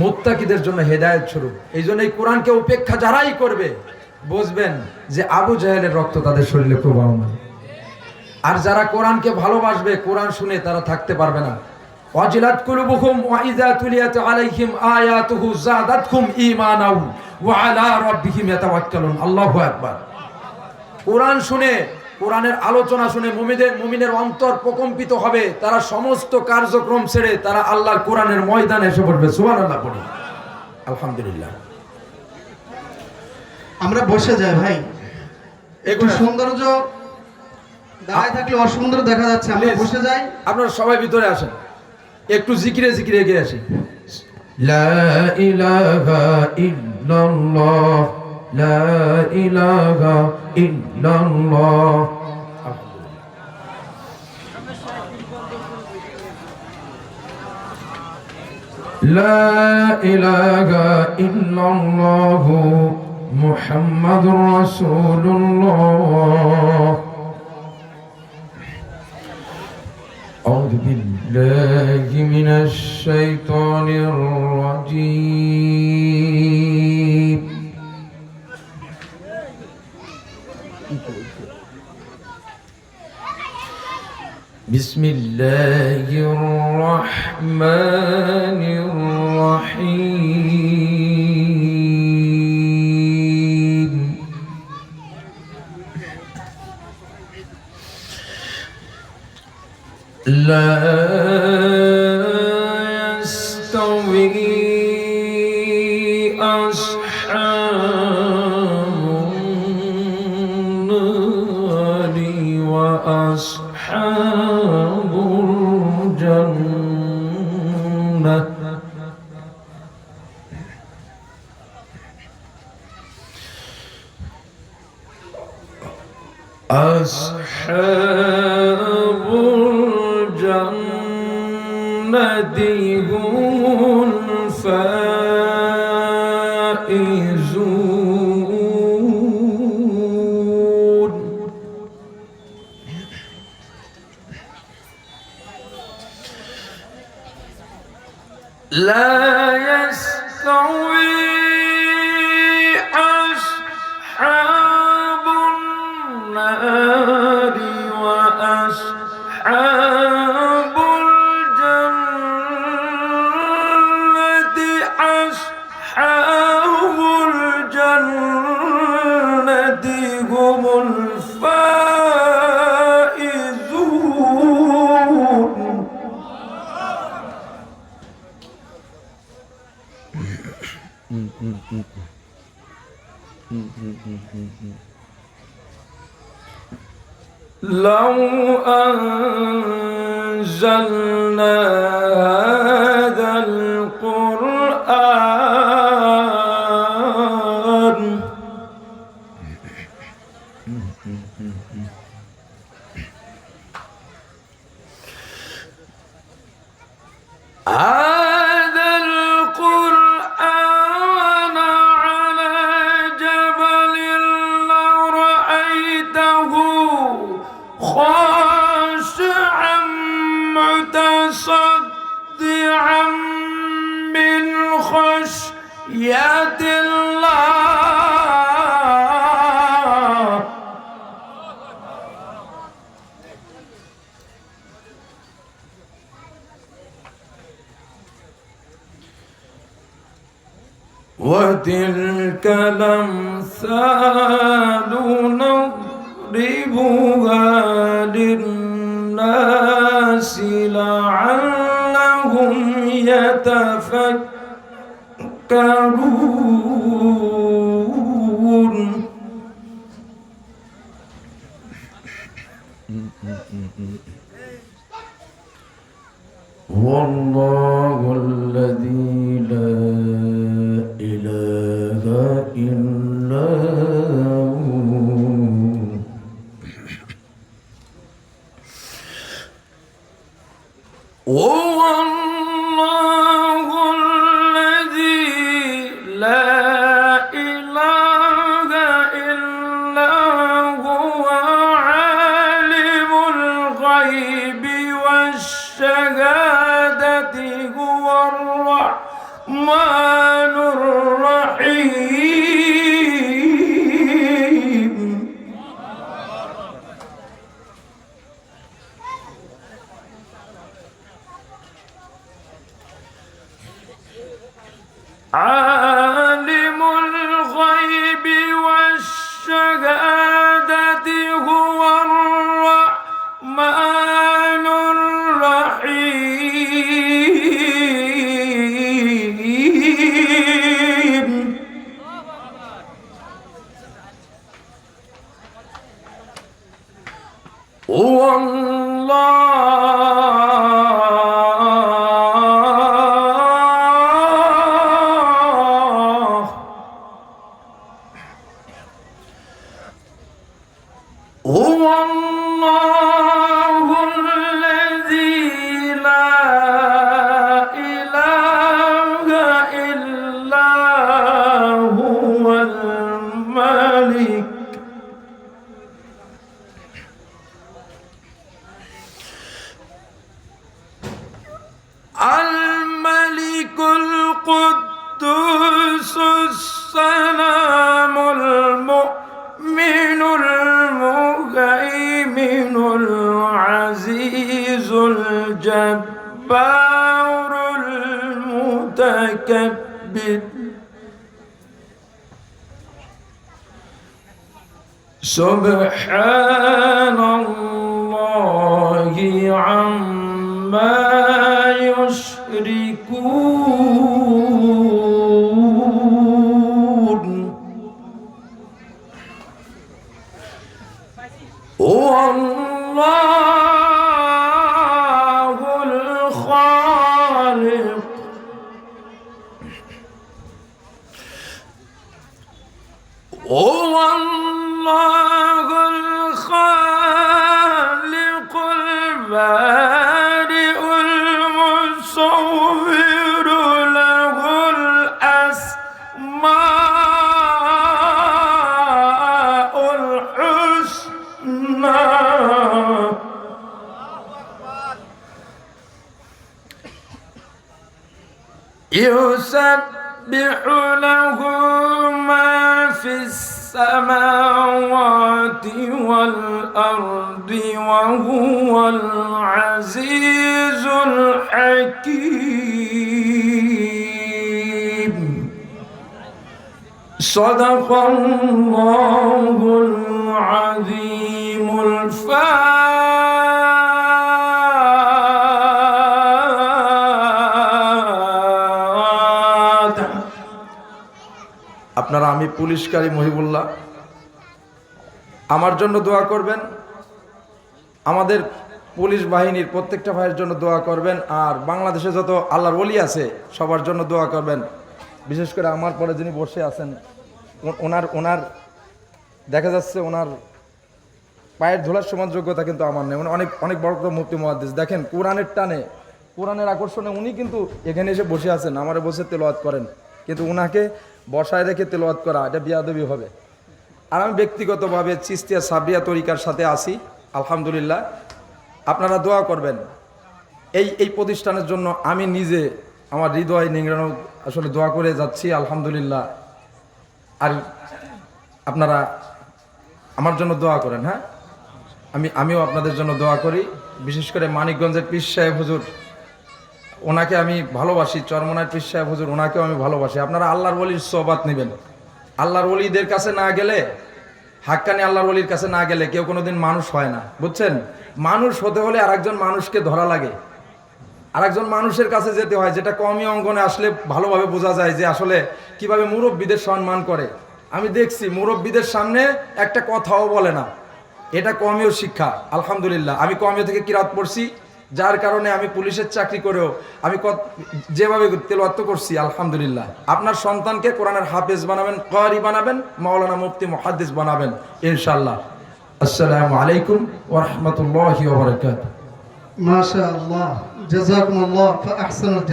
মুত্তাকিদের জন্য হেদায়েত স্বরূপ। এই জন্য এই কোরআনকে উপেক্ষা যারাই করবে বুঝবেন যে আবু জাহেলের রক্ত তাদের শরীরে প্রবাহমান। আর যারা কোরআনকে ভালোবাসবে, কোরআন শুনে তারা থাকতে পারবে না। ওয়াজিলাত কুলুবুহুম ওয়া ইযা তুলিয়াত আলাইহিম আয়াতুহু যাদাতহুম ঈমানাও ওয়া আলা রাব্বিহিম ইয়াতাওয়াক্কালুন। আল্লাহু আকবার। কোরআন শুনে, কোরআনের আলোচনা শুনে মুমিনের অন্তর প্রকম্পিত হবে। তারা সমস্ত কার্যক্রম ছেড়ে তারা আল্লাহর কোরআনের ময়দানে এসে পড়বে। সুবহানাল্লাহ পড়ি। আলহামদুলিল্লাহ। আমরা বসে যাই ভাই, একটু সৌন্দর্য দাঁড়ায় থাকলে অসুন্দর দেখা যাচ্ছে। আমরা বসে যাই, আপনারা সবাই ভিতরে আসেন, একটু জিকিরে জিকিরে এগিয়ে আসি। লা ইলাহা ইল্লাল্লাহ, লা ইলাহা ইল্লাল্লাহ। লা ইলাহা ইল্লাল্লাহ মুহাম্মাদুর রাসূলুল্লাহ। أعوذ بالله من الشيطان الرجيم. بسم الله الرحمن الرحيم. لا يستوي أصحاب النار وأصحاب الجنة. أصحاب الجنة هم الفائزون. لا يستوي أصحاب النار وأصحاب الجنة. أصحاب الجنة هم الفائزون. لو أنزلنا هذا القرآن هذا القرآن على جبل لرأيته خاشعا متصدعا من خشية الله. وتلك الأمثال نضربها للناس لعلهم يتفكرون. والله الذي لا إله إلا هو. هو الله الذي لا إله إلا هو عالم الغيب والشهادة. هو الرحمن الرحيم عالم الغيب والشهادة هو الرحمن الرحيم هو هو الله الذي لا إله إلا هو الملك القدوس السلام المؤمن المهيمن العزيز الجبار المتكبر سبحان الله عما يشركون هو الله الخالق هو الله الخالق البارئ المصور له الأسماء الحسنى يسبح له ما في السماوات والأرض وهو العزيز الحكيم صدق الله العظيم আপনারা আমি পুলিশকারী মহিবুল্লাহ আমার জন্য দোয়া করবেন, আমাদের পুলিশ বাহিনীর প্রত্যেকটা ভাইয়ের জন্য দোয়া করবেন, আর বাংলাদেশে যত আল্লাহর ওলি আছে সবার জন্য দোয়া করবেন। বিশেষ করে আমার পরে যিনি বসে আছেন ওনার দেখা যাচ্ছে ওনার পায়ের ধুলার সমান যোগ্যতা কিন্তু আমার নেই। উনি অনেক বড় মুফতি মুহাদ্দিস। দেখেন কোরআনের টানে কোরআনের আকর্ষণে উনি কিন্তু এখানে এসে বসে আছেন, আমারে বসে তেলাওয়াত করেন, কিন্তু উনাকে বসায় রেখে তেলাওয়াত করা এটা বিয়াদবি হবে। আর আমি ব্যক্তিগতভাবে চিস্তিয়া সাবরিয়া তরিকার সাথে আছি আলহামদুলিল্লাহ। আপনারা দোয়া করবেন এই প্রতিষ্ঠানের জন্য। আমি নিজে আমার হৃদয় নিংড়ানো আসলে দোয়া করে যাচ্ছি আলহামদুলিল্লাহ। আর আপনারা আমার জন্য দোয়া করেন। হ্যাঁ, আমিও আপনাদের জন্য দোয়া করি। বিশেষ করে মানিকগঞ্জের পীর সাহেব হুজুর, ওনাকে আমি ভালোবাসি। চরমনার পীর সাহেব হুজুর, ওনাকেও আমি ভালোবাসি। আপনারা আল্লাহর ওলির সোহবাত নেবেন। আল্লাহর ওলিদের কাছে না গেলে, হাক্কানি আল্লাহর ওলির কাছে না গেলে কেউ কোনোদিন মানুষ হয় না, বুঝছেন? মানুষ হতে হলে আরেকজন মানুষকে ধরা লাগে, আরেকজন মানুষের কাছে যেতে হয়, যেটা কওমি অঙ্গনে আসলে ভালোভাবে বোঝা যায় যে আসলে কিভাবে মুরব্বীদের সম্মান করে। আমি দেখছি মুরব্বীদের সামনে একটা কথাও বলে না, এটা কওমিও শিক্ষা আলহামদুলিল্লাহ। আমি কওমিও থেকে কিরাত পড়ছি, যার কারণে আমি পুলিশের চাকরি করেও আমি যেভাবে তেলাওয়াত করছি আলহামদুলিল্লাহ। আপনার সন্তানকে কোরআনের হাফেজ বানাবেন, ক্বারি বানাবেন, মাওলানা মুফতি মুহাদ্দিস বানাবেন ইনশাআল্লাহ। আসসালামু আলাইকুম ওয়া রাহমাতুল্লাহি ওয়া বারাকাতুহু। মাশাআল্লাহ, জাযাকুমুল্লাহ ফা আহসানুল